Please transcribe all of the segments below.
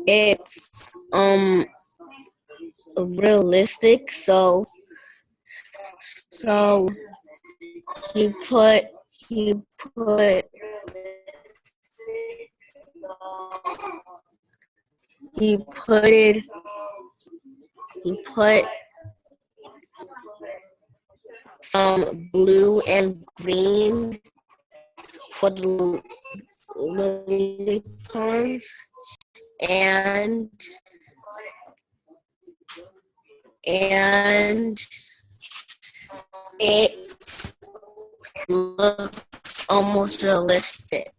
it's realistic. So he put he put he put it he put some blue and green for the lily ponds, and and it looks almost realistic.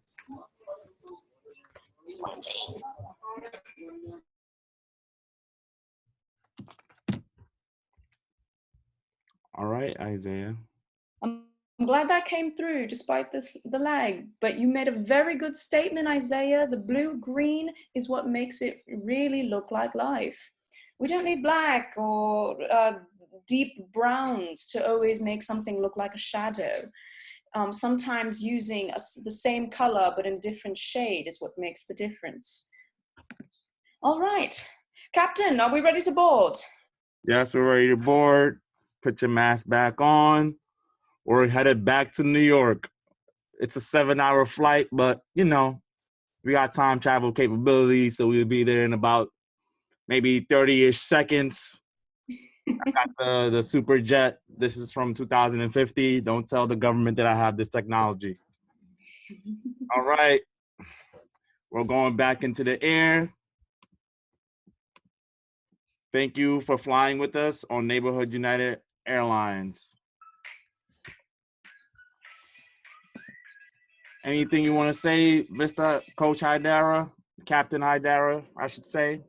All right, Isaiah. I'm glad that came through despite the lag, but you made a very good statement, Isaiah. The blue-green is what makes it really look like life. We don't need black or deep browns to always make something look like a shadow. Sometimes using the same color but in different shade is what makes the difference. All right, Captain, are we ready to board? Yes, we're ready to board. Put your mask back on. We're headed back to New York. It's a 7-hour flight, but you know, we got time travel capabilities, so we'll be there in about maybe 30-ish seconds. I got the super jet. This is from 2050. Don't tell the government that I have this technology. All right. We're going back into the air. Thank you for flying with us on Neighborhood United Airlines. Anything you want to say, Mr. Coach Hydara? Captain Hydara, I should say.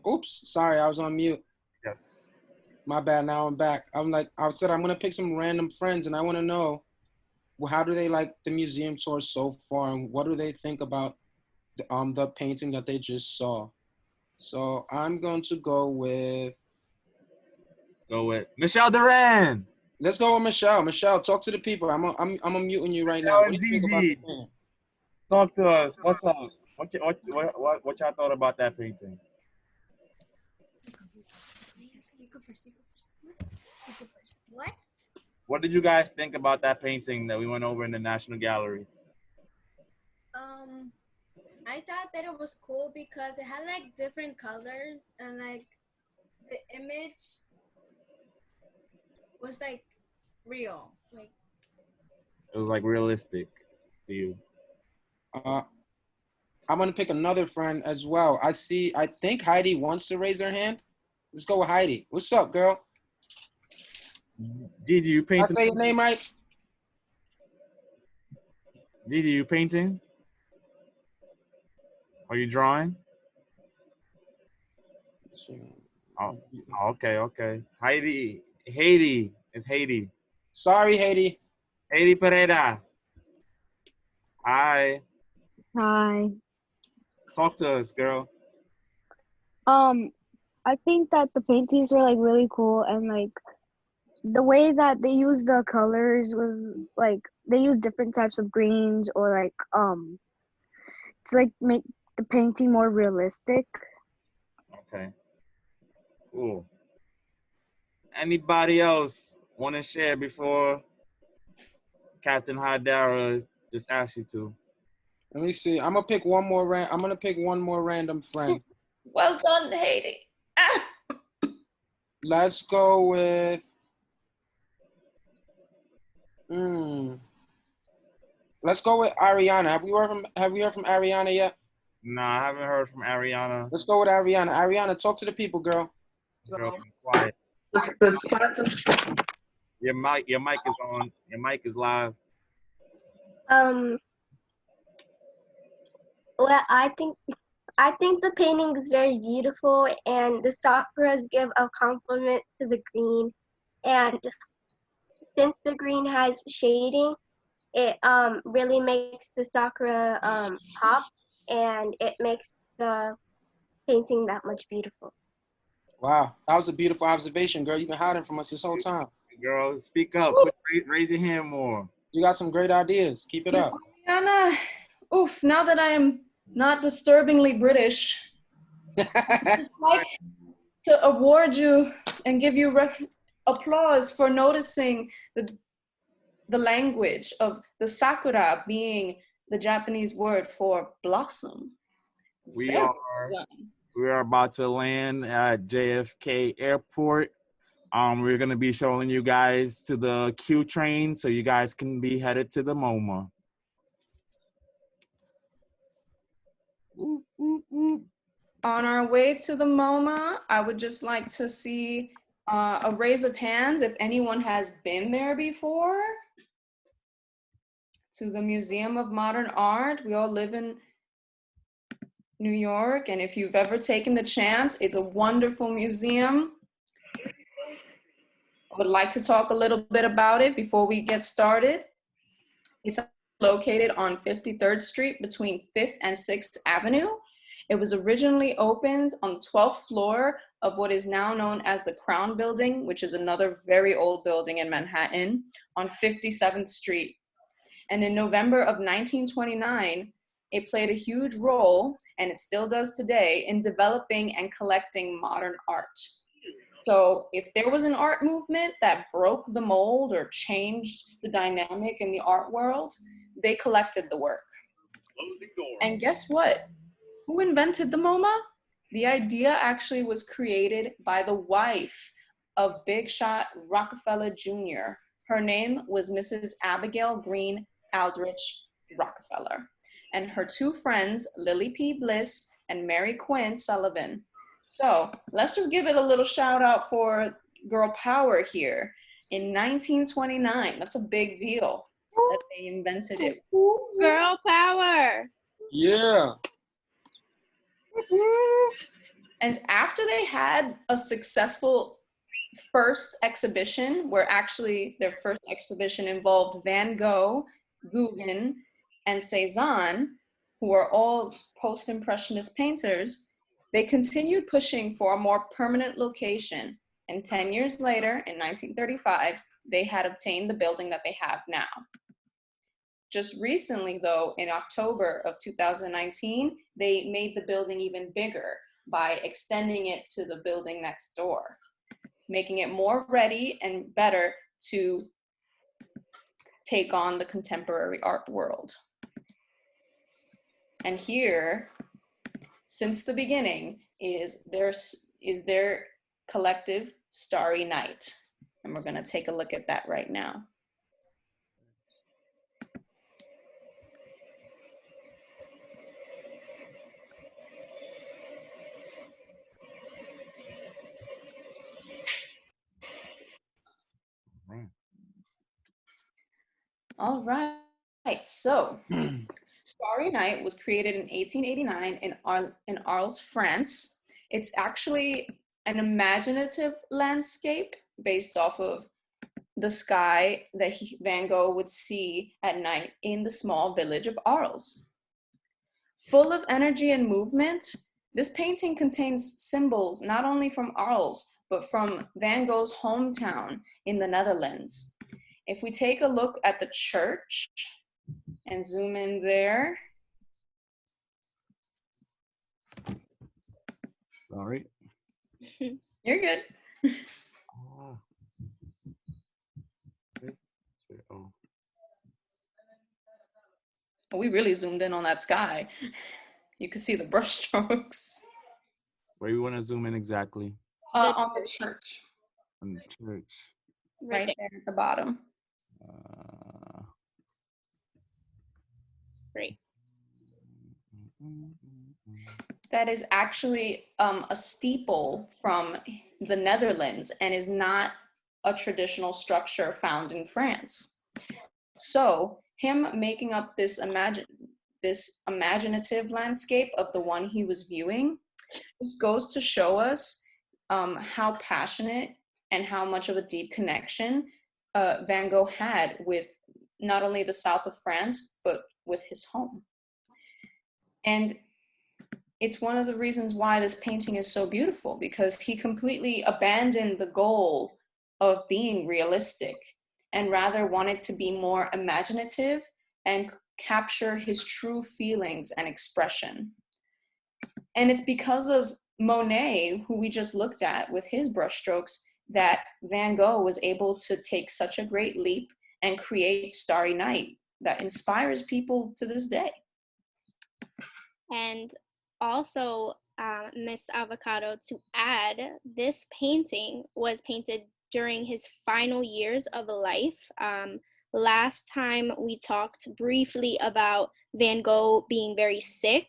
Oops, sorry, I was on mute. Yes. My bad, now I'm back. I said I'm gonna pick some random friends and I wanna know, well, how do they like the museum tour so far and what do they think about the painting that they just saw? So I'm going to go with Michelle Duran. Let's go with Michelle. Michelle, talk to the people. I'm unmuting you right Michelle now. What do you think about the Gigi. painting? Talk to us. What's up? What y'all thought about that painting? What? What did you guys think about that painting that we went over in the National Gallery? I thought that it was cool because it had like different colors and like the image was like real. Like It was like realistic to you. I'm gonna pick another friend as well. I think Heidi wants to raise her hand. Let's go with Heidi. What's up, girl? Gigi, you Did I painting? say your name right? Gigi, you painting? Are you drawing? Oh, okay. Haiti. It's Haiti. Sorry, Haiti. Haiti Pereira. Hi. Hi. Talk to us, girl. I think that the paintings were like really cool, and like the way that they used the colors was like they used different types of greens or like to like make the painting more realistic. Okay. Cool. Anybody else want to share before Captain Hydara just asked you to? Let me see. I'm gonna pick one more random friend. Well done, Haiti. Let's go with Let's go with Ariana. Have we heard from Ariana yet? No, I haven't heard from Ariana. Let's go with Ariana. Ariana, talk to the people, girl. Girl, be quiet. Your mic is on. Your mic is live. well, I think the painting is very beautiful, and the sakuras give a compliment to the green. And since the green has shading, it really makes the sakura pop, and it makes the painting that much beautiful. Wow, that was a beautiful observation, girl. You've been hiding from us this whole time. Girl, speak up. Raise your hand more. You got some great ideas. Keep it Miss up. Ariana, oof, now that I am not disturbingly British, I'd like to award you and give you applause for noticing the language of the sakura being the Japanese word for blossom. We Very are well done. we are about to land at JFK Airport. We're gonna be showing you guys to the Q train, so you guys can be headed to the MoMA. On our way to the MoMA, I would just like to see a raise of hands if anyone has been there before. To the Museum of Modern Art. We all live in New York, and if you've ever taken the chance, it's a wonderful museum. I would like to talk a little bit about it before we get started. It's located on 53rd Street between 5th and 6th Avenue. It was originally opened on the 12th floor of what is now known as the Crown Building, which is another very old building in Manhattan, on 57th Street. And in November of 1929, it played a huge role, and it still does today, in developing and collecting modern art. So if there was an art movement that broke the mold or changed the dynamic in the art world, they collected the work. And guess what? Who invented the MoMA? The idea actually was created by the wife of big shot Rockefeller Jr. Her name was Mrs. Abigail Green Aldrich Rockefeller, and her two friends, Lily P. Bliss and Mary Quinn Sullivan. So let's just give it a little shout out for girl power here. In 1929, that's a big deal that they invented it. Girl power. Yeah. And after they had a successful first exhibition, where actually their first exhibition involved Van Gogh, Gauguin, and Cezanne, who are all post-impressionist painters, they continued pushing for a more permanent location. And 10 years later, in 1935, they had obtained the building that they have now. Just recently, though, in October of 2019, they made the building even bigger by extending it to the building next door, making it more ready and better to take on the contemporary art world. And here, since the beginning, is their collective Starry Night. And we're gonna take a look at that right now. All right, so Starry Night was created in 1889 in Arles, France. It's actually an imaginative landscape based off of the sky that Van Gogh would see at night in the small village of Arles. Full of energy and movement, this painting contains symbols not only from Arles, but from Van Gogh's hometown in the Netherlands. If we take a look at the church and zoom in there. Sorry. You're good. Oh. Oh. We really zoomed in on that sky. You could see the brushstrokes. Where you want to zoom in exactly? On the church. On the church. Right there at the bottom. Great. That is actually a steeple from the Netherlands and is not a traditional structure found in France. So him making up this imaginative landscape of the one he was viewing, this goes to show us how passionate and how much of a deep connection Van Gogh had with not only the south of France, but with his home. And it's one of the reasons why this painting is so beautiful, because he completely abandoned the goal of being realistic and rather wanted to be more imaginative and capture his true feelings and expression. And it's because of Monet, who we just looked at with his brushstrokes, that Van Gogh was able to take such a great leap and create Starry Night that inspires people to this day. And also, Miss Avocado, to add, this painting was painted during his final years of life. Last time we talked briefly about Van Gogh being very sick.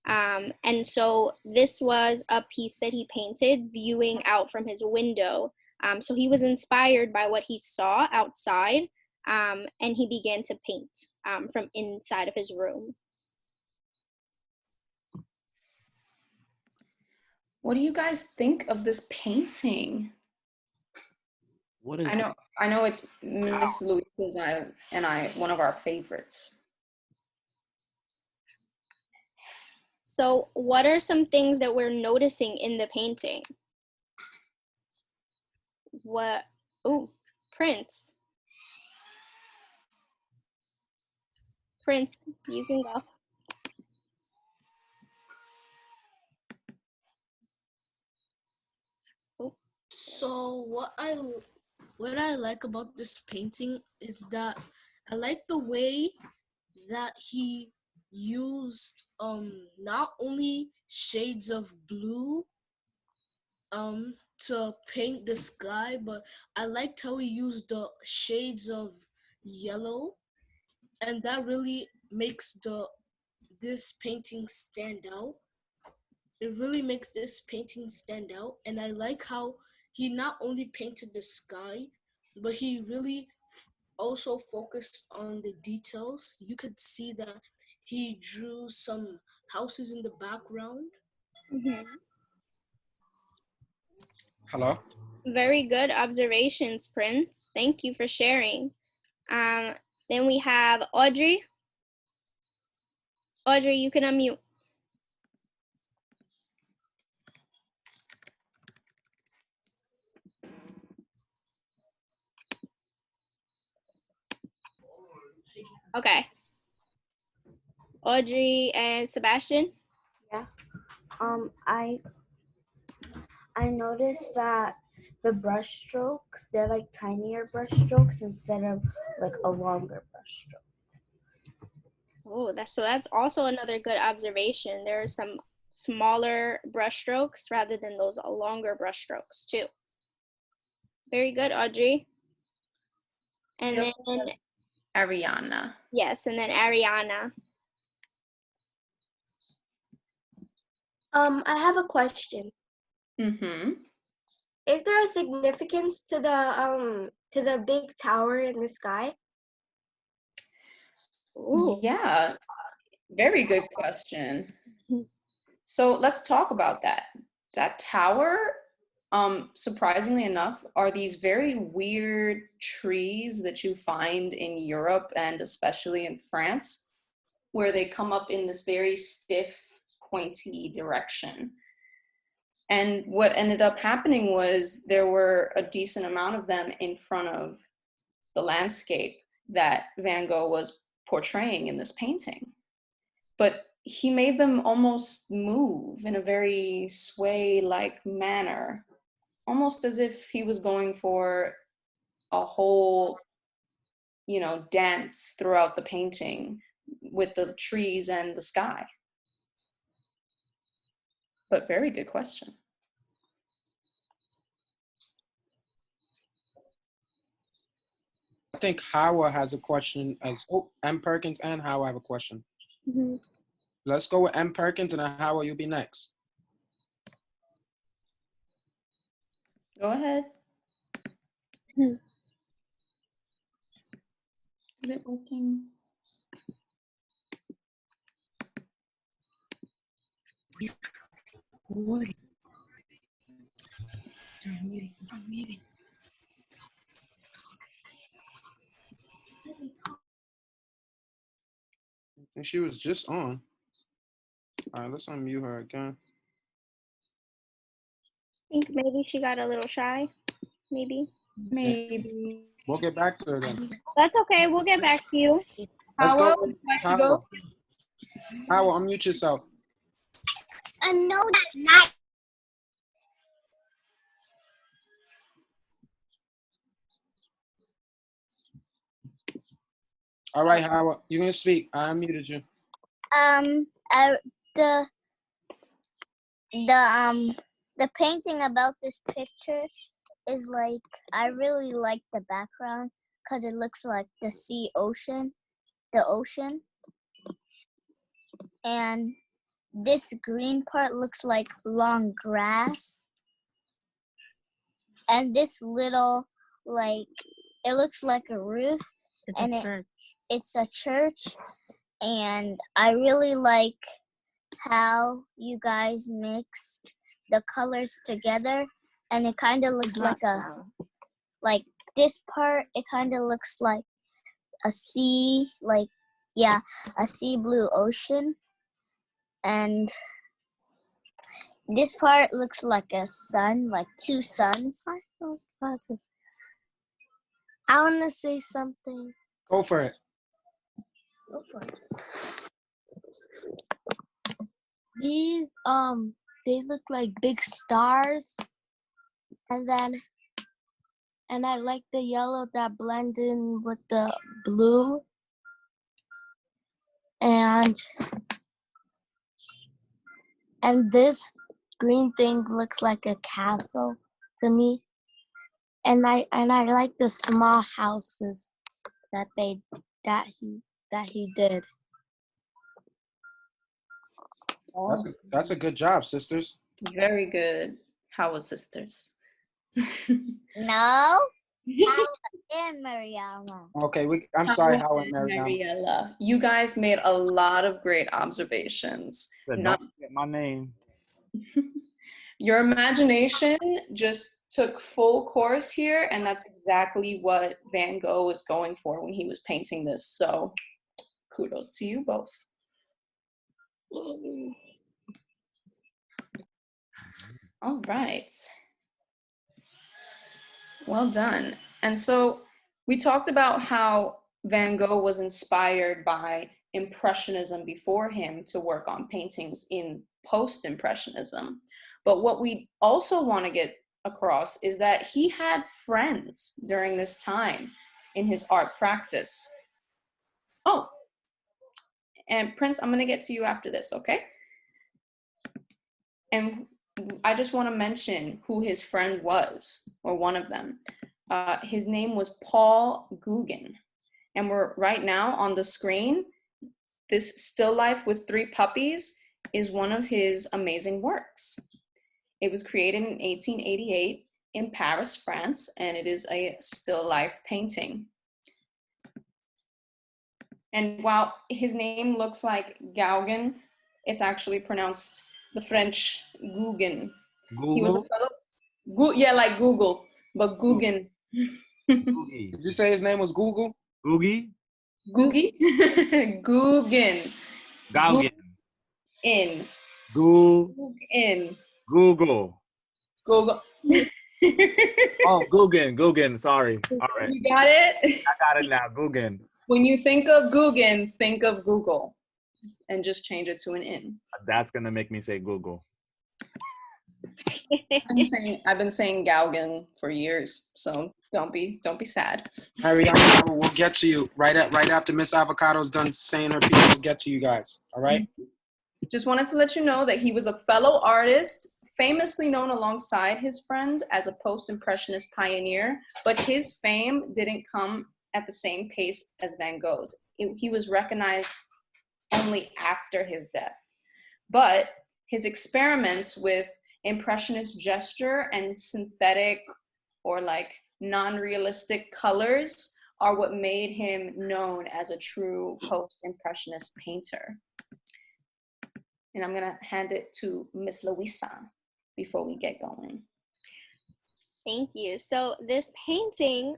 And so this was a piece that he painted viewing out from his window. So he was inspired by what he saw outside, and he began to paint from inside of his room. What do you guys think of this painting? What is I know it's Miss Louise's and I one of our favorites. So what are some things that we're noticing in the painting? What, oh, Prince. Prince, you can go. So what I like about this painting is that I like the way that he used not only shades of blue to paint the sky, but I liked how he used the shades of yellow, and that really makes this painting stand out. It really makes this painting stand out, and I like how he not only painted the sky, but he really also focused on the details. You could see that he drew some houses in the background. Mm-hmm. Hello? Very good observations, Prince. Thank you for sharing. Then we have Audrey. Audrey, you can unmute. Okay. Audrey and Sebastian. Yeah. I noticed that the brush strokes, they're like tinier brush strokes instead of like a longer brush stroke. Oh, that's also another good observation. There are some smaller brush strokes rather than those longer brush strokes too. Very good, Audrey. And Yep. then Ariana. yes, and then Ariana. I have a question. Mm-hmm. Is there a significance to the big tower in the sky? Ooh. Yeah, very good question. So let's talk about that. That tower, surprisingly enough, are these very weird trees that you find in Europe and especially in France, where they come up in this very stiff, pointy direction. And what ended up happening was there were a decent amount of them in front of the landscape that Van Gogh was portraying in this painting. But he made them almost move in a very sway-like manner, almost as if he was going for a whole, dance throughout the painting with the trees and the sky. But very good question. I think Howard has a question M. Perkins and Howard have a question. Mm-hmm. Let's go with M. Perkins and then Howard, you'll be next. Go ahead. Hmm. Is it working? I'm muting. I think she was just on. All right, let's unmute her again. I think maybe she got a little shy. Maybe. Maybe. We'll get back to her then. That's okay. We'll get back to you. Let's Hawa, go. would you like to go? Hawa, unmute yourself. No, that's not. All right, Hawa, you're gonna speak. I unmuted you. I, the the painting about this picture is like, I really like the background because it looks like the ocean, and this green part looks like long grass, and this little, like, it looks like a roof. It's a church, and I really like how you guys mixed the colors together, and it kind of looks like this part, it kind of looks like a sea, a sea blue ocean, and this part looks like a sun, like two suns. I want to say something. Go for it. These they look like big stars, and I like the yellow that blend in with the blue, and this green thing looks like a castle to me, and I like the small houses that he did. That's a good job, sisters. Very good. Hawa sisters. No, and Mariama. Okay, I'm sorry, Hawa Hawa and and Mariama. Mariella. You guys made a lot of great observations. Said, Not- don't forget my name. Your imagination just took full course here, and that's exactly what Van Gogh was going for when he was painting this. So kudos to you both. All right. Well done. And so we talked about how Van Gogh was inspired by Impressionism before him to work on paintings in post-Impressionism. But what we also want to get across is that he had friends during this time in his art practice. Oh, and Prince, I'm going to get to you after this, okay? And I just want to mention who his friend was, or one of them. His name was Paul Gauguin. And we're right now on the screen. This still life with 3 puppies is one of his amazing works. It was created in 1888 in Paris, France, and it is a still life painting. And while his name looks like Gauguin, it's actually pronounced the French Gauguin. Google? He was a fellow, yeah, like Google, but Gauguin. Googie. Did you say his name was Google? Googie? Googie? Gauguin. Gauguin. In. Google. Google. Google. Oh, Guggen. Sorry. All right. You got it? I got it now. Guggen. When you think of Gauguin, think of Google. And just change it to an in. That's going to make me say Google. I've been saying Gauguin for years, so don't be sad. Mariama, we'll get to you right after Miss Avocado's done saying her piece. We'll get to you guys. All right? Just wanted to let you know that he was a fellow artist, famously known alongside his friend as a post-impressionist pioneer, but his fame didn't come at the same pace as Van Gogh's. He was recognized only after his death. But his experiments with impressionist gesture and synthetic or like non-realistic colors are what made him known as a true post-impressionist painter. And I'm gonna hand it to Miss Louisa before we get going. Thank you. So this painting,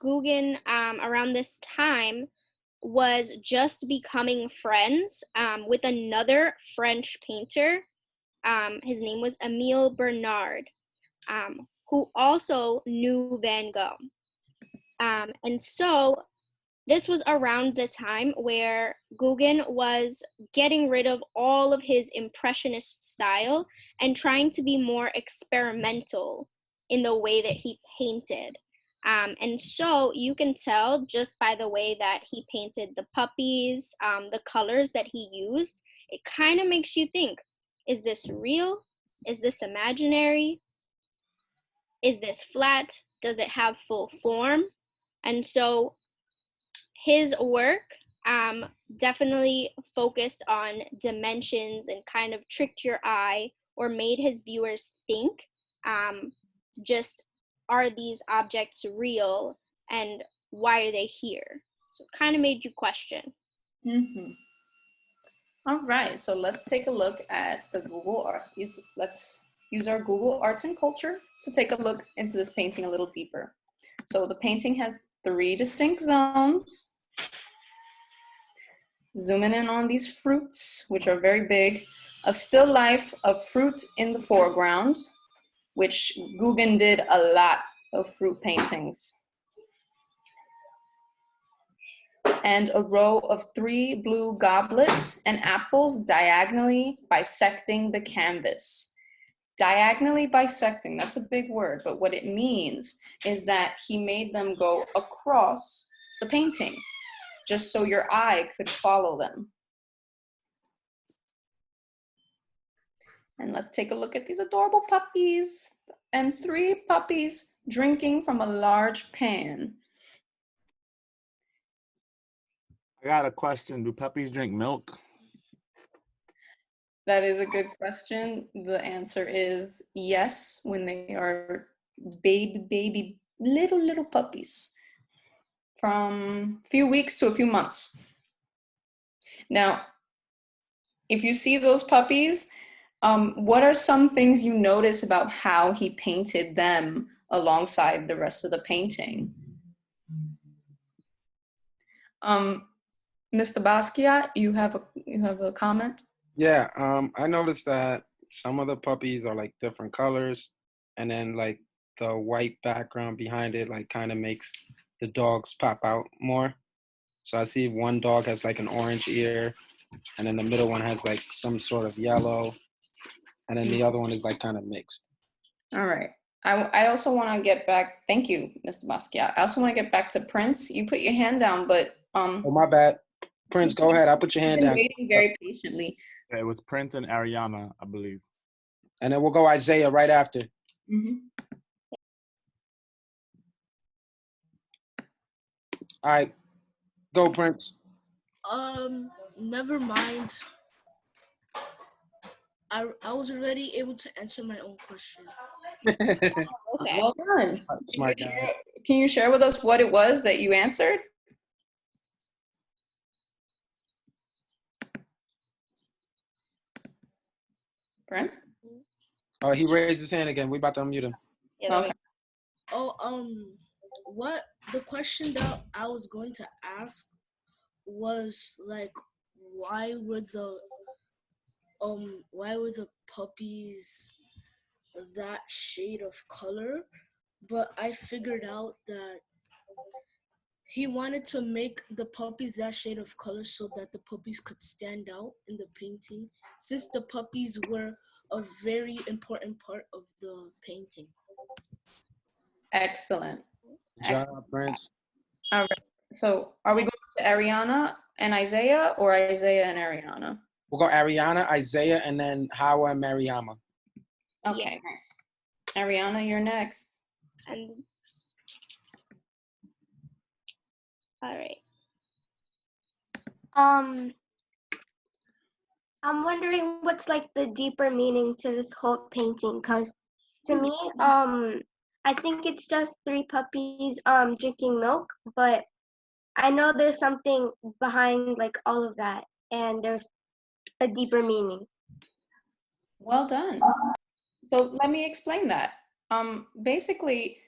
Gauguin, around this time, was just becoming friends with another French painter. His name was Emile Bernard, who also knew Van Gogh. And so this was around the time where Gauguin was getting rid of all of his impressionist style and trying to be more experimental in the way that he painted. And so you can tell just by the way that he painted the puppies, the colors that he used, it kind of makes you think, is this real? Is this imaginary? Is this flat? Does it have full form? And so his work definitely focused on dimensions and kind of tricked your eye or made his viewers think, just, are these objects real and why are they here? So it kind of made you question. Mm-hmm. All right, so let's take a look at the Google Art. Let's use our Google Arts and Culture to take a look into this painting a little deeper. So the painting has 3 distinct zones. Zooming in on these fruits, which are very big. A still life of fruit in the foreground, which Gauguin did a lot of fruit paintings. And a row of 3 blue goblets and apples diagonally bisecting the canvas. Diagonally bisecting, that's a big word, but what it means is that he made them go across the painting, just so your eye could follow them. And let's take a look at these adorable puppies, and 3 puppies drinking from a large pan. I got a question. Do puppies drink milk? That is a good question. The answer is yes, when they are baby, little puppies, from a few weeks to a few months. Now, if you see those puppies, what are some things you notice about how he painted them alongside the rest of the painting? Mr. Basquiat, you have a comment? Yeah, I noticed that some of the puppies are like different colors, and then like the white background behind it like kind of makes the dogs pop out more. So I see one dog has like an orange ear, and then the middle one has like some sort of yellow, and then the other one is like kind of mixed. All right. I also want to get back. Thank you, Mr. Basquiat. I also want to get back to Prince. You put your hand down, but Oh, my bad. Prince, go ahead. I put your hand been down. waiting very patiently. Yeah, it was Prince and Ariana, I believe. And then we'll go Isaiah right after. Mm-hmm. All right, go Prince. Never mind. I was already able to answer my own question. Okay. Well done. Smart guy. Can you share with us what it was that you answered? Prince? Oh, he raised his hand again. We about to unmute him. Yeah, Okay. Oh, what the question that I was going to ask was like, why were the puppies that shade of color? But I figured out that he wanted to make the puppies that shade of color so that the puppies could stand out in the painting, since the puppies were a very important part of the painting. Excellent. Good job, Prince. All right. So are we going to Ariana and Isaiah, or Isaiah and Ariana? We'll go Ariana, Isaiah, and then Hawa and Mariama. Okay, nice. Ariana, you're next. And all right. I'm wondering what's like the deeper meaning to this whole painting, because to me, I think it's just 3 puppies drinking milk, but I know there's something behind like all of that, and there's a deeper meaning. Well done. So let me explain that. Basically,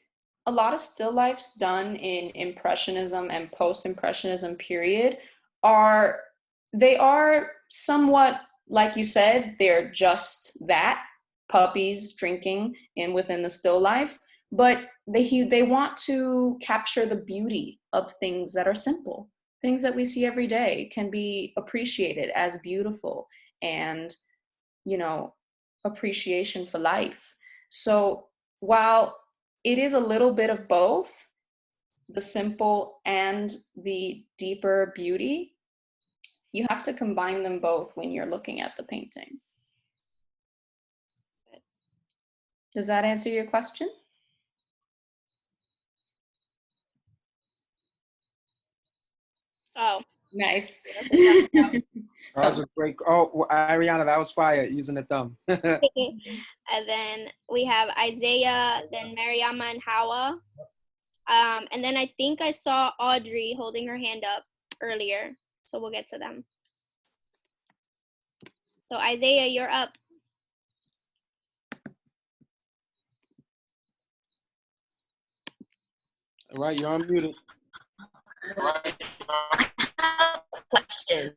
a lot of still lifes done in Impressionism and post-Impressionism period are somewhat, like you said, they're just that, puppies drinking in within the still life, but they want to capture the beauty of things that are simple. Things that we see every day can be appreciated as beautiful, and appreciation for life. So while it is a little bit of both, the simple and the deeper beauty, you have to combine them both when you're looking at the painting. Does that answer your question? Oh. Nice. That was a great. Oh, well, Ariana, that was fire using the thumb. And then we have Isaiah, then Mariama and Hawa. And then I think I saw Audrey holding her hand up earlier. So we'll get to them. So Isaiah, you're up. All right, you're unmuted. Question.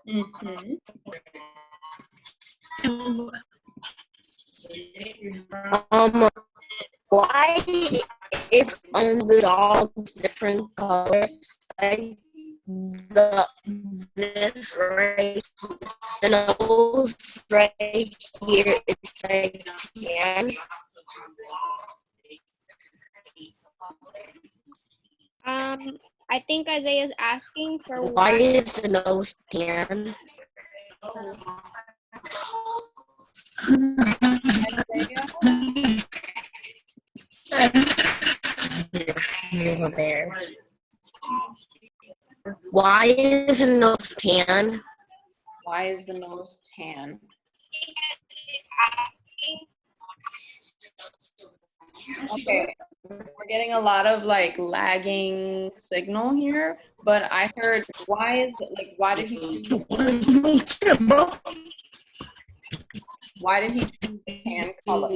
Mm-hmm. Why is on the dogs different color? Like this right, the nose right here, it's like tan. I think Isaiah's asking for Why is the nose tan? Over there. Why is the nose tan? Why is the nose tan? Okay, we're getting a lot of like lagging signal here, but I heard why did he choose the tan color,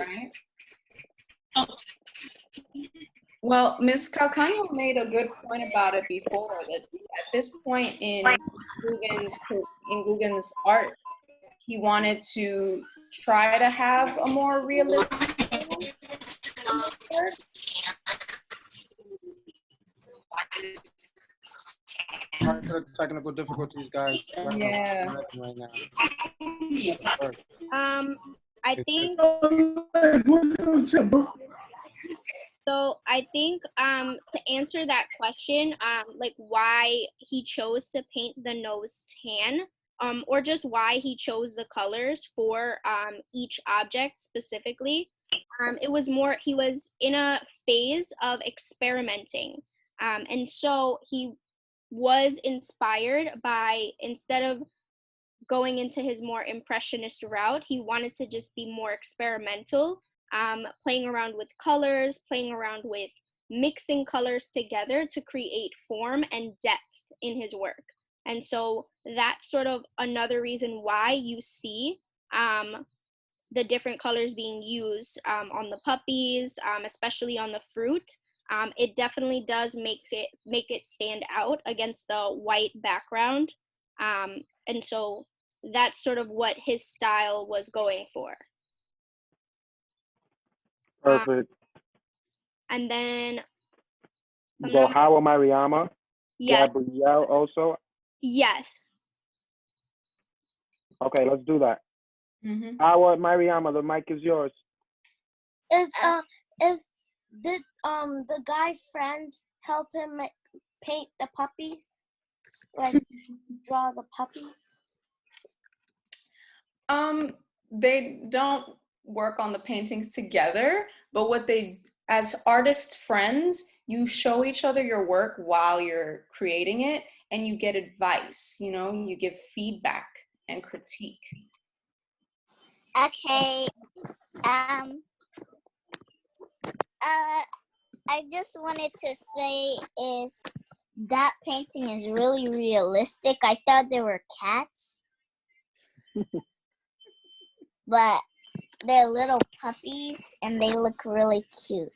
right? Well, Ms. Calcano made a good point about it before, that at this point in Guggen's art, he wanted to try to have a more realistic Technical difficulties, guys. Yeah. Right now. I think so. I think to answer that question, like why he chose to paint the nose tan, or just why he chose the colors for each object specifically. It was more, he was in a phase of experimenting, and so he was inspired by, instead of going into his more impressionist route, he wanted to just be more experimental, playing around with colors, playing around with mixing colors together to create form and depth in his work. And so that's sort of another reason why you see the different colors being used on the puppies, especially on the fruit. It definitely does make it stand out against the white background. And so that's sort of what his style was going for. Perfect. And then So Hawa Mariama, yes. Gabrielle also. Yes. Okay, let's do that. Mm-hmm. Hawa Mariama, the mic is yours. Did the guy friend help him paint the puppies? Like draw the puppies? They don't work on the paintings together, but as artist friends, you show each other your work while you're creating it, and you get advice, you give feedback and critique. Okay. I just wanted to say is that painting is really realistic. I thought they were cats. But they're little puppies and they look really cute.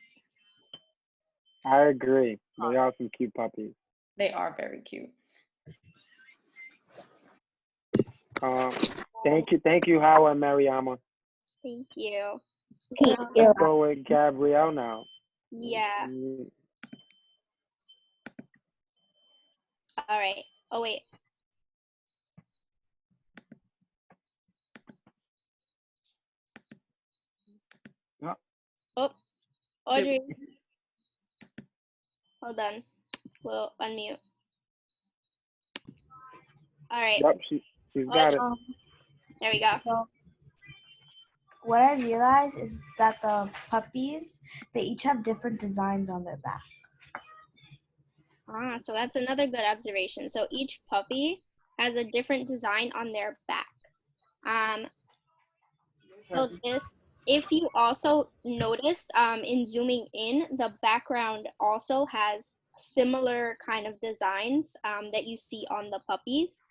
I agree. They are some cute puppies. They are very cute. Thank you, Howard and Mariama. Thank you. Let's go with Gabrielle now. Yeah. All right. Oh wait. Yeah. Oh, Audrey. Hold on. We'll unmute. All right. Yep, she's got it. There we go. So what I realized is that the puppies, they each have different designs on their back. So that's another good observation. So each puppy has a different design on their back. So this, if you also noticed, in zooming in, the background also has similar kind of designs that you see on the puppies,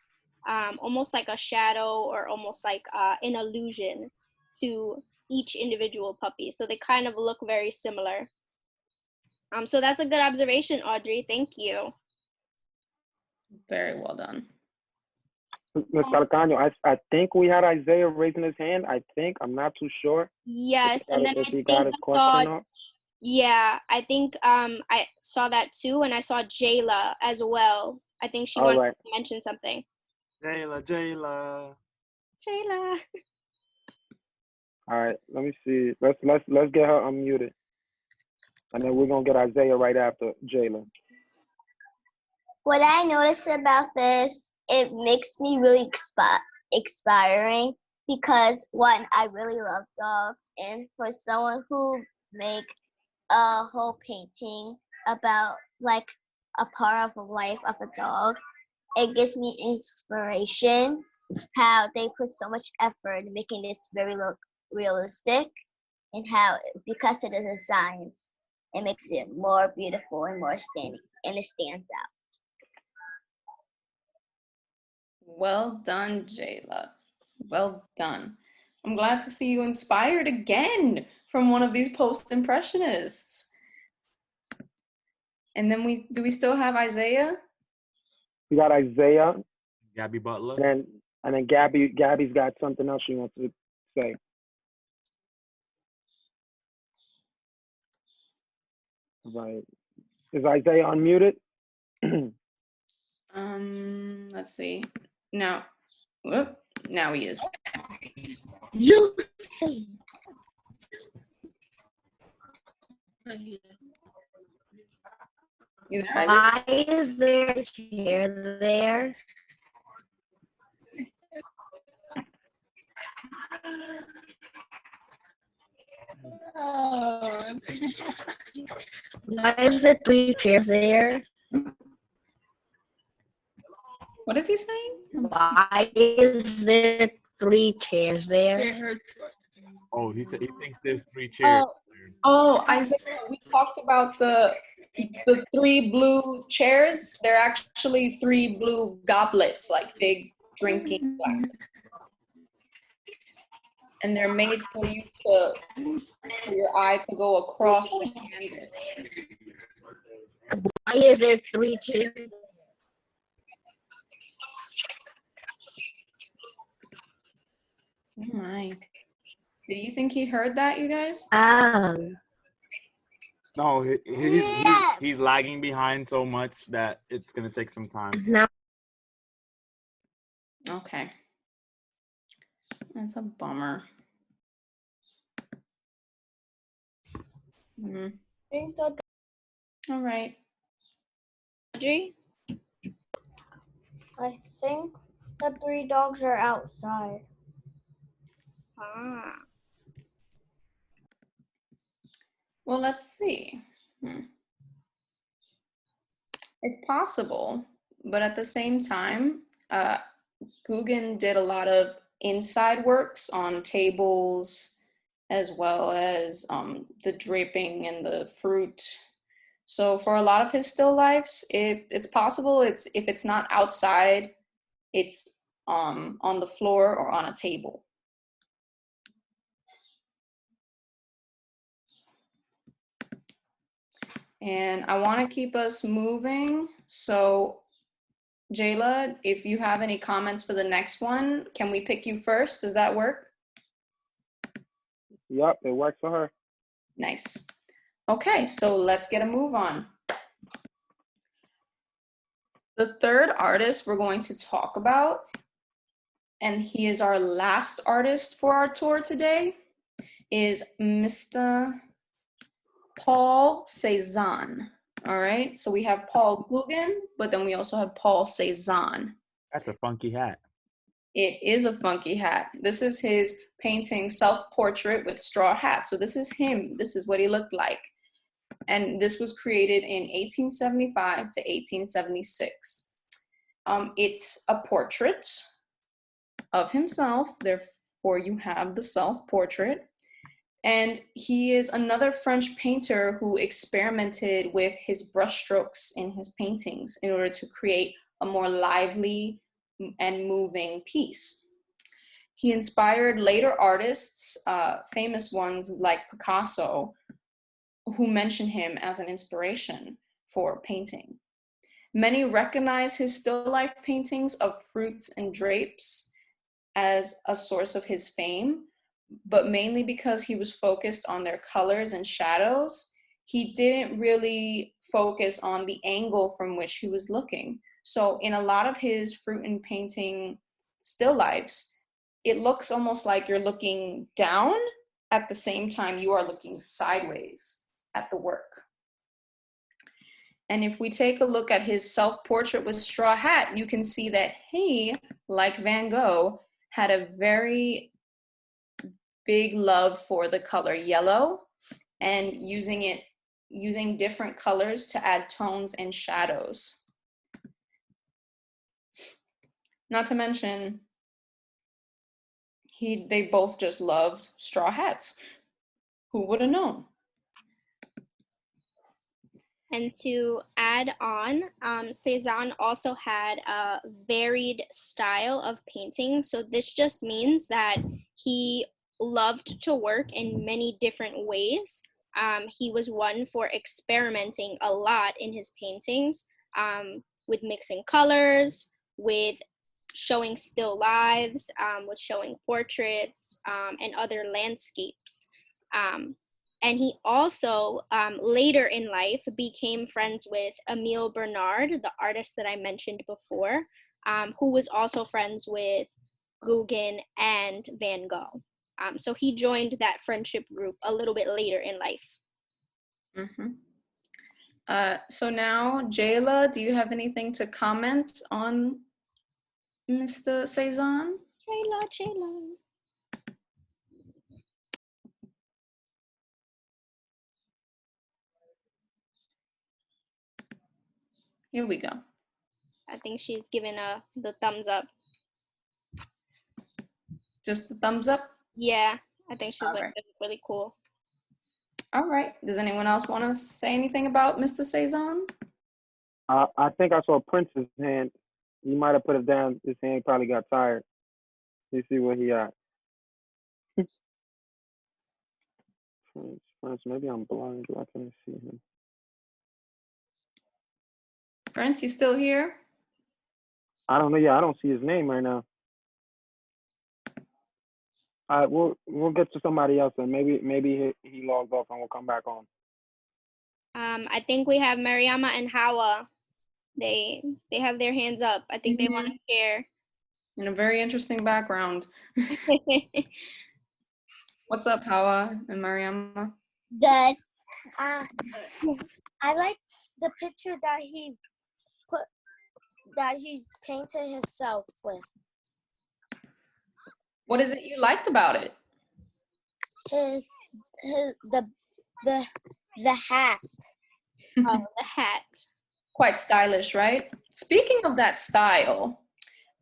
almost like a shadow or almost like an illusion to each individual puppy. So they kind of look very similar. So that's a good observation, Audrey. Thank you. Very well done. Ms. Calcaño, I think we had Isaiah raising his hand. I'm not too sure. Yes, and then if I he think got his I question saw, up. yeah, I think I saw that too, and I saw Jayla as well. I think she All wanted right. to mention something. Jayla. Jayla. All right, let me see. Let's get her unmuted, and then we're gonna get Isaiah right after Jayla. What I noticed about this, it makes me really inspiring because one, I really love dogs, and for someone who make a whole painting about like a part of the life of a dog, it gives me inspiration how they put so much effort in making this very look realistic, and how because of the designs, it makes it more beautiful and more standing, and it stands out. Well done, Jayla. Well done. I'm glad to see you inspired again from one of these post-impressionists. And then do we still have Isaiah? We got Isaiah, Gabby Butler. and then Gabby's got something else she wants to say. Right. Is Isaiah unmuted? Let's see. Now he is. You there, Isaac? Why is there a chair there? Why is there 3 chairs there? What is he saying? Why is there 3 chairs there? Oh, he said he thinks there's 3 chairs. Oh, Isaiah, we talked about the 3 blue chairs. They're actually 3 blue goblets, like big drinking glasses. And they're made for your eye to go across the canvas. Why is there 3 chairs? Oh my. Do you think he heard that, you guys? No, he's lagging behind so much that it's gonna take some time. No. Okay. That's a bummer. All right. Audrey? I think the 3 dogs are outside. Well, let's see. It's possible, but at the same time, Guggen did a lot of inside works on tables, as well as the draping and the fruit. So for a lot of his still lifes, it's possible if it's not outside, it's on the floor or on a table. And I want to keep us moving. So, Jayla, if you have any comments for the next one, can we pick you first? Does that work? Yep, it works for her. Nice. Okay, so let's get a move on. The third artist we're going to talk about, and he is our last artist for our tour today, is Mr. Paul Cézanne. All right, so we have Paul Gauguin, but then we also have Paul Cézanne. That's a funky hat. It is a funky hat. This is his painting Self-Portrait with Straw Hat. So this is him. This is what he looked like. And this was created in 1875 to 1876. It's a portrait of himself. Therefore, you have the self-portrait. And he is another French painter who experimented with his brushstrokes in his paintings in order to create a more lively and moving piece. He inspired later artists, famous ones like Picasso, who mention him as an inspiration for painting. Many recognize his still life paintings of fruits and drapes as a source of his fame, but mainly because he was focused on their colors and shadows. He didn't really focus on the angle from which he was looking. So in a lot of his fruit and painting still lifes, it looks almost like you're looking down at the same time you are looking sideways at the work. And if we take a look at his self-portrait with straw hat, you can see that he, like Van Gogh, had a very big love for the color yellow and using different colors to add tones and shadows. Not to mention, they both just loved straw hats. Who would have known? And to add on, Cézanne also had a varied style of painting. So this just means that he loved to work in many different ways. He was one for experimenting a lot in his paintings, with mixing colors, with showing still lives, with showing portraits, and other landscapes. And he also, later in life, became friends with Emile Bernard, the artist that I mentioned before, who was also friends with Gauguin and Van Gogh. So he joined that friendship group a little bit later in life. Mm-hmm. So now, Jayla, do you have anything to comment on Mr. Cézanne? Jayla. Here we go. I think she's giving the thumbs up. Just the thumbs up? Yeah, I think she's All like, right. this is really cool. All right. Does anyone else want to say anything about Mr. Cézanne? I think I saw Prince's hand. He might have put it down. His hand probably got tired. You see where he at. Prince, maybe I'm blind. Why can't I see him? Prince, you still here? I don't know. Yeah, I don't see his name right now. All right, we'll get to somebody else, and maybe he logged off, and we'll come back on. I think we have Mariama and Hawa. They have their hands up. I think they want to share. In a very interesting background. What's up, Hawa and Mariama? Good. I like the picture that he painted himself with. What is it you liked about it? The hat. Oh, the hat. Quite stylish, right? Speaking of that style,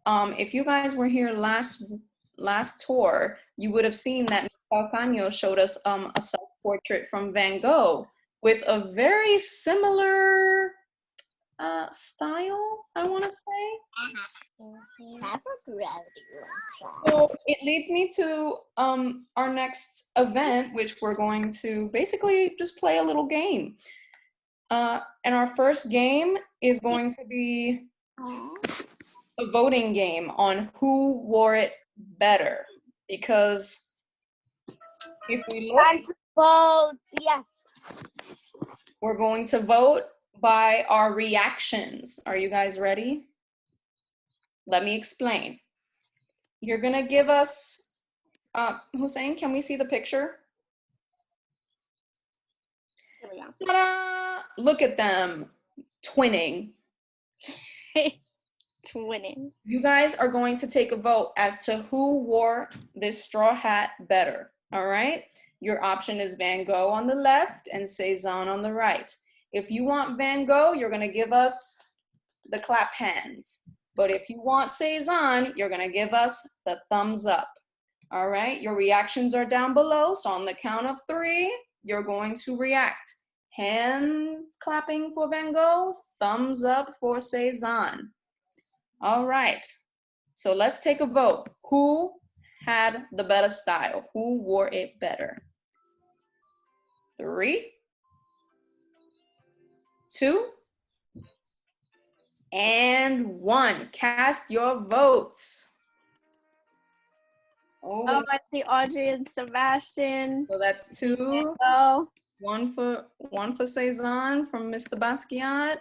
if you guys were here last tour, you would have seen that Calcano showed us a self-portrait from Van Gogh with a very similar style, I want to say. So it leads me to our next event, which we're going to basically just play a little game. And our first game is going to be a voting game on who wore it better. Because if we look, Time to vote. Yes. we're going to vote by our reactions. Are you guys ready? Let me explain. You're gonna give us, Hussein, can we see the picture? Here we go. Ta-da! Look at them, twinning. Twinning. You guys are going to take a vote as to who wore this straw hat better, all right? Your option is Van Gogh on the left and Cezanne on the right. If you want Van Gogh, you're gonna give us the clap hands. But if you want Cezanne, you're gonna give us the thumbs up. All right, your reactions are down below. So on the count of 3, you're going to react. Hands clapping for Van Gogh, thumbs up for Cezanne. All right, so let's take a vote. Who had the better style? Who wore it better? 3, 2, and 1. Cast your votes. Oh, Oh, I see Audrey and Sebastian. so that's 2. Oh, One for Cezanne from Mr. Basquiat.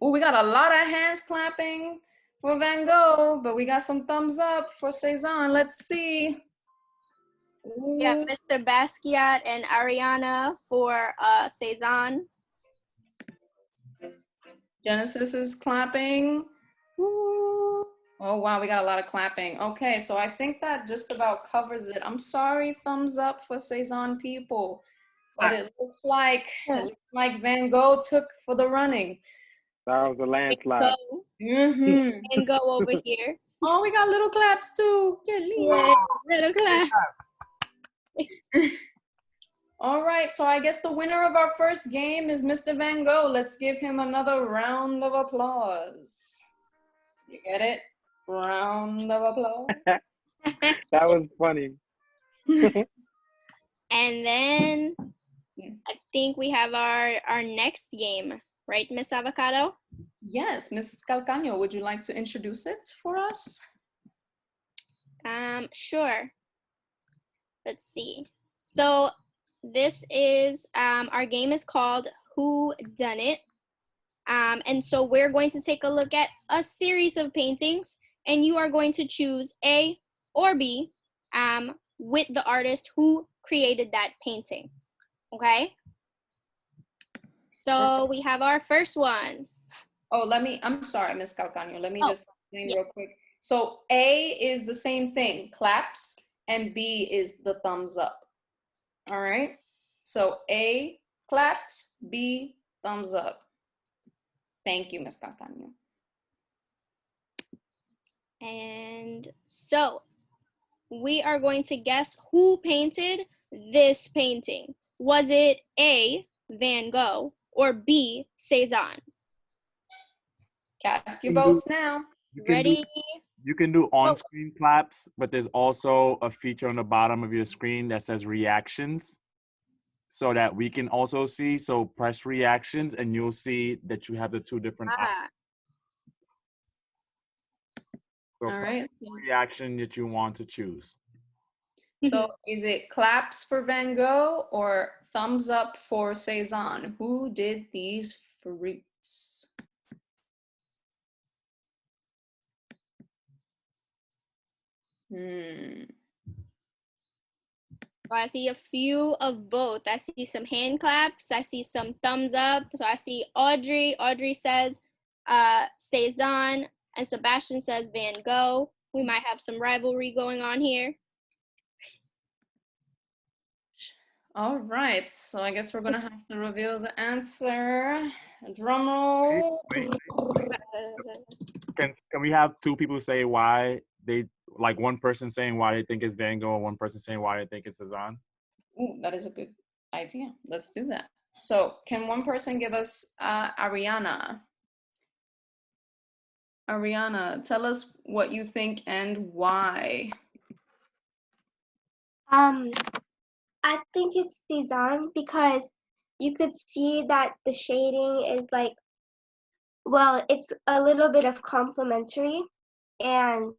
Oh, we got a lot of hands clapping for Van Gogh, but we got some thumbs up for Cezanne. Let's see. yeah, Ooh. Mr. Basquiat and Ariana for Cezanne. Genesis is clapping. Ooh. Oh, wow, we got a lot of clapping. Okay, so I think that just about covers it. I'm sorry, thumbs up for Cezanne people. But it looks like Van Gogh took for the running. That was a landslide. Mm-hmm. And go over here. Oh, we got little claps too. Yeah, little clap. All right, so I guess the winner of our first game is Mr. Van Gogh. Let's give him another round of applause. You get it? Round of applause. That was funny. And then I think we have our next game, right, Miss Avocado? Yes, Miss Calcaño, would you like to introduce it for us? Sure. Let's see. So this is our game is called Who Done It? And so we're going to take a look at a series of paintings, and you are going to choose A or B with the artist who created that painting. Okay? So we have our first one. Oh, I'm sorry, Miss Calcaño. Let me just explain yeah. real quick. So A is the same thing, claps, and B is the thumbs up. All right? So A, claps, B, thumbs up. Thank you, Miss Calcaño. And so we are going to guess who painted this painting. Was it A, Van Gogh, or B, Cezanne? Cast your votes now. Ready? You can do on-screen claps, but there's also a feature on the bottom of your screen that says reactions so that we can also see. So press reactions and you'll see that you have the 2 different options. So all right. Reaction that you want to choose. So is it claps for Van Gogh or thumbs up for Cezanne? Who did these freaks? So I see a few of both. I see some hand claps. I see some thumbs up. So I see Audrey. Audrey says Cezanne, and Sebastian says Van Gogh. We might have some rivalry going on here. All right, so I guess we're gonna have to reveal the answer. Drum roll. Can we have 2 people say why they, like one person saying why they think it's Van Gogh and one person saying why they think it's Cezanne? Ooh, that is a good idea. Let's do that. So can one person give us Ariana? Ariana, tell us what you think and why. I think it's Cezanne because you could see that the shading is like, well, it's a little bit of complementary, and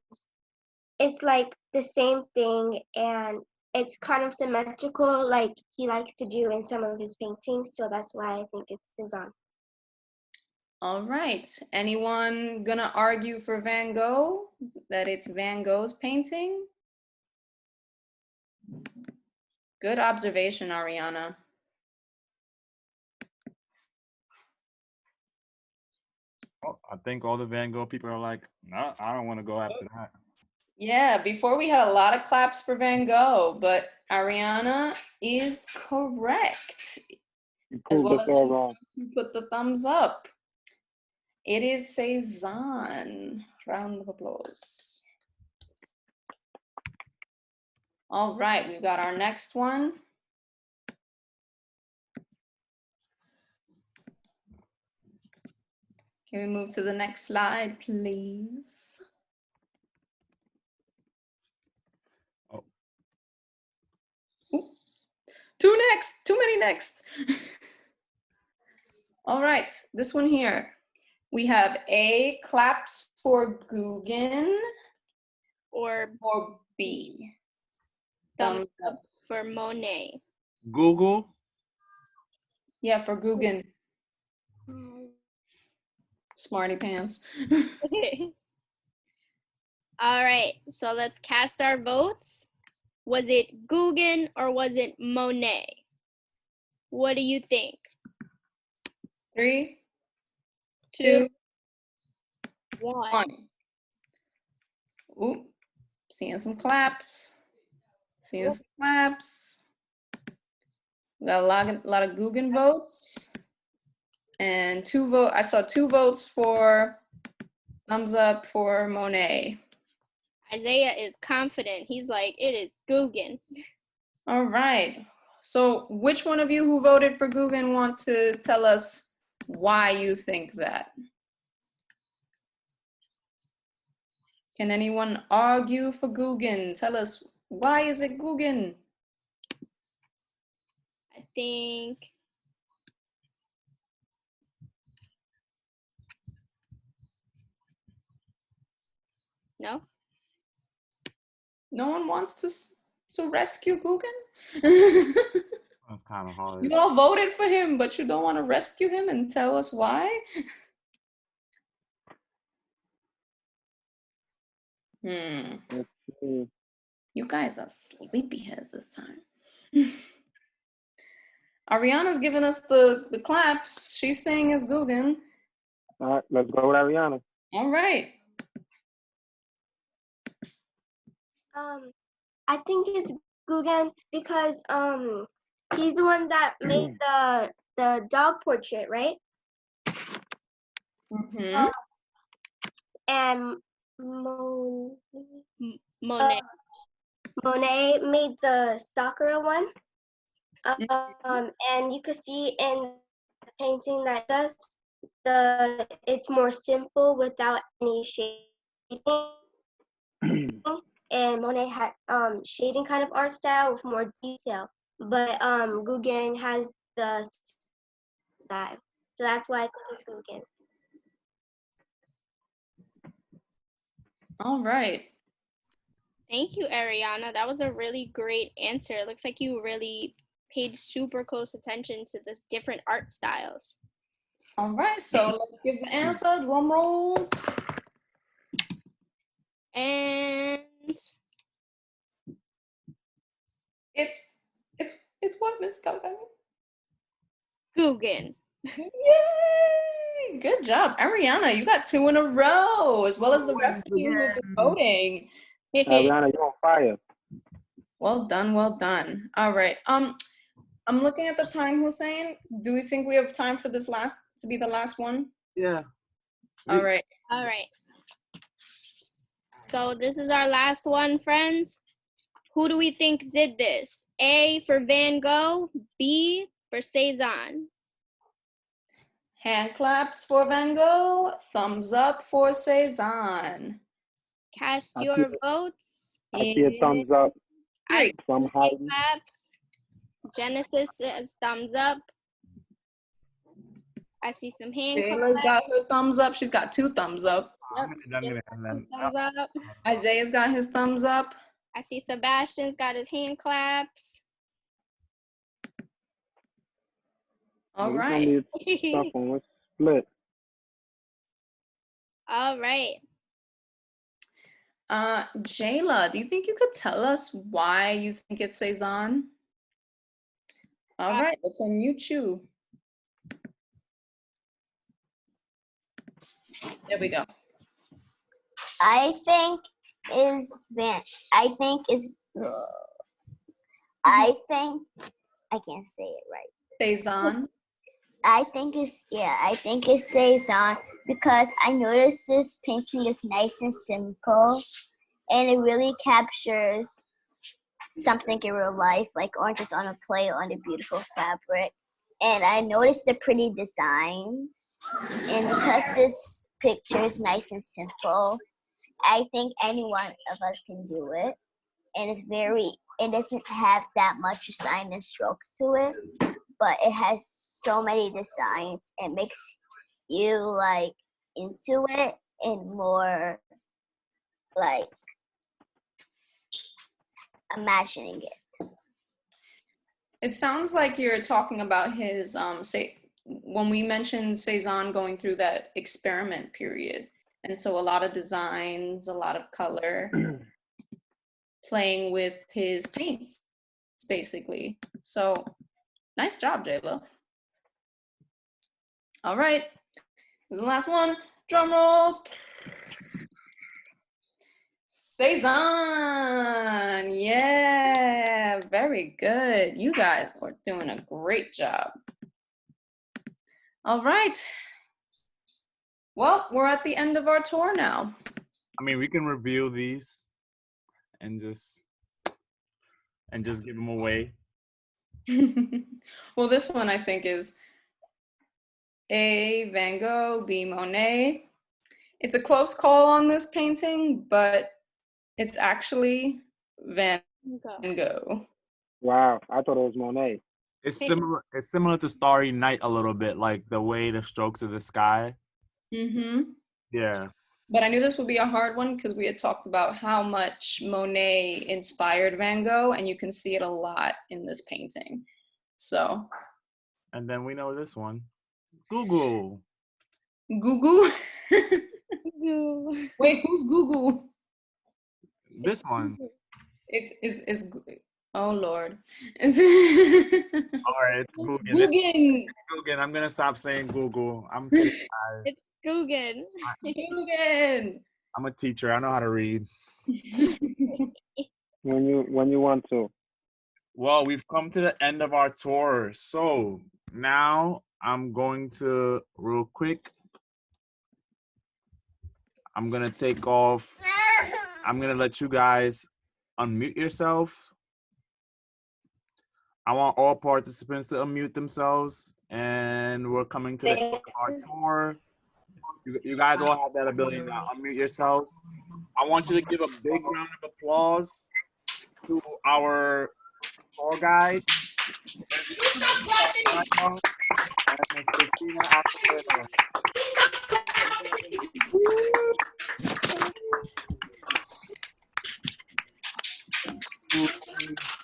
it's like the same thing, and it's kind of symmetrical like he likes to do in some of his paintings, so that's why I think it's Cezanne. All right. Anyone gonna argue for Van Gogh that it's Van Gogh's painting? Good observation, Ariana. Oh, I think all the Van Gogh people are like, no, I don't want to go after that. Yeah, before we had a lot of claps for Van Gogh, but Ariana is correct. You As proved well us as all everyone wrong. else who put the thumbs up. It is Cezanne. Round of applause. All right, we've got our next one. Can we move to the next slide, please? Oh. Ooh. Two next, too many next. All right, this one here. We have A, claps for Guggen, Or B, thumbs up for Monet. Google. Yeah, for Guggen. Smarty pants. All right, so let's cast our votes. Was it Guggen or was it Monet? What do you think? 3, 2, 2, 1. 1. Ooh, seeing some claps. Seeing some claps. We got a lot of Guggen votes. And I saw 2 votes for thumbs up for Monet. Isaiah is confident. He's like, it is Guggen. All right. So which one of you who voted for Guggen want to tell us why you think that? Can anyone argue for Guggen? Tell us, why is it Guggen? I think no. No one wants to rescue Guggen? That's kind of hard. You all voted for him, but you don't want to rescue him and tell us why? Let's see. You guys are sleepyheads this time. Ariana's giving us the claps. She's saying it's Guggen. All right, let's go with Ariana. All right. I think it's Guggen because he's the one that made the dog portrait, right? Mm-hmm. And Monet. Monet made the Sakura one. And you could see in the painting that it's more simple without any shading. And Monet had shading kind of art style with more detail, but Guggen has the style, so that's why I think it's Guggen. All right. Thank you, Ariana. That was a really great answer. It looks like you really paid super close attention to this different art styles. All right, so let's give the answer. Drum roll. And it's what, Miss Calvin? Guggen. Yay! Good job, Ariana. You got 2 in a row, as well as the rest of you who've been voting. Ariana, you're on fire. Well done, well done. All right. I'm looking at the time, Hussein. Do we think we have time for this to be the last one? Yeah. All right. All right. So this is our last one, friends. Who do we think did this? A for Van Gogh, B for Cezanne. Hand claps for Van Gogh. Thumbs up for Cezanne. Cast your votes. I see a thumbs up. I From Heidi. claps. Genesis says thumbs up. I see some hand Shayla's got her thumbs up. She's got 2 thumbs up. Yep. Thumbs up. Isaiah's got his thumbs up. I see Sebastian's got his hand claps. All It's right. gonna be a tough one. Let's split. All right. Jayla, do you think you could tell us why you think it's Cezanne? All right, let's unmute you. There we go. I think I think I think I can't say it right. Cezanne. I think it's Cezanne because I noticed this painting is nice and simple and it really captures something in real life, like oranges on a plate on a beautiful fabric. And I noticed the pretty designs. And because this picture is nice and simple, I think any one of us can do it. And it doesn't have that much design and strokes to it, but it has so many designs. It makes you like into it and more like imagining it. It sounds like you're talking about his when we mentioned Cezanne going through that experiment period. And so a lot of designs, a lot of color, playing with his paints, basically. So nice job, Jayla. All right, this is the last one. Drum roll. Cezanne, yeah, very good. You guys are doing a great job. All right. Well, we're at the end of our tour now. I mean, we can review these and just give them away. Well, this one I think is A, Van Gogh, B, Monet. It's a close call on this painting, but it's actually Van Gogh. Wow, I thought it was Monet. It's similar to Starry Night a little bit, like the way the strokes of the sky. Mm-hmm. Yeah. But I knew this would be a hard one because we had talked about how much Monet inspired Van Gogh, and you can see it a lot in this painting. So. And then we know this one. Google. Google? Wait, who's Google? This one. It's oh Lord. All right, it's Google. It's Google. I'm gonna stop saying Google. I'm kidding, guys. It's Google. Google. I'm a teacher. I know how to read. When you want to. Well, we've come to the end of our tour. So now I'm going to real quick. I'm gonna take off. I'm gonna let you guys unmute yourself. I want all participants to unmute themselves, and we're coming to the end of our tour. You guys all have that ability now. Unmute yourselves. I want you to give a big round of applause to our tour guide.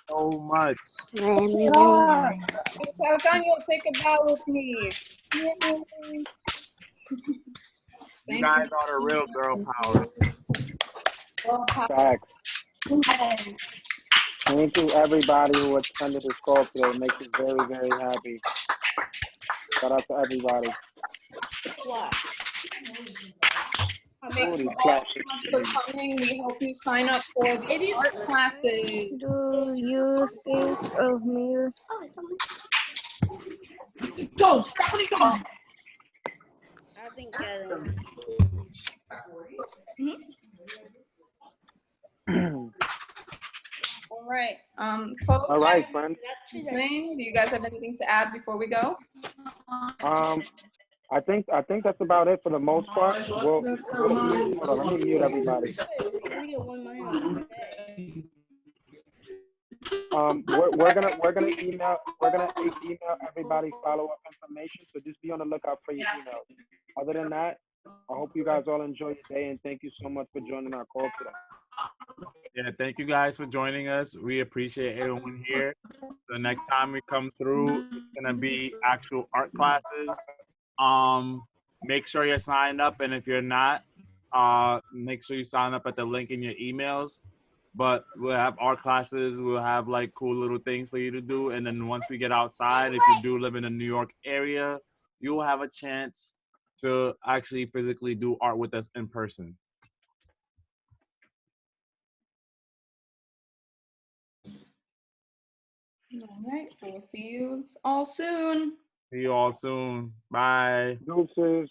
So much. Daniel, take a bow with me. You guys are the real girl power. Facts. Thank you everybody who attended this call today. It makes us very, very happy. Shout out to everybody. What? Thank you all so much for coming. We hope you sign up for the art classes. Do you think of me? Go, go. I think All right. Coach, All right, friends. Zane, do you guys have anything to add before we go? I think that's about it for the most part. Hold on, let me mute everybody. We're gonna email everybody follow-up information. information. So just be on the lookout for your emails. Other than that, I hope you guys all enjoy your day, and thank you so much for joining our call today. Yeah, thank you guys for joining us. We appreciate everyone here. The next time we come through, it's gonna be actual art classes. Make sure you're signed up, and if you're not, make sure you sign up at the link in your emails. But we'll have art classes. We'll have like cool little things for you to do, and then once we get outside, if you do live in the New York area, you will have a chance to actually physically do art with us in person. All right, so we'll see you all soon. See you all soon. Bye. Deuces.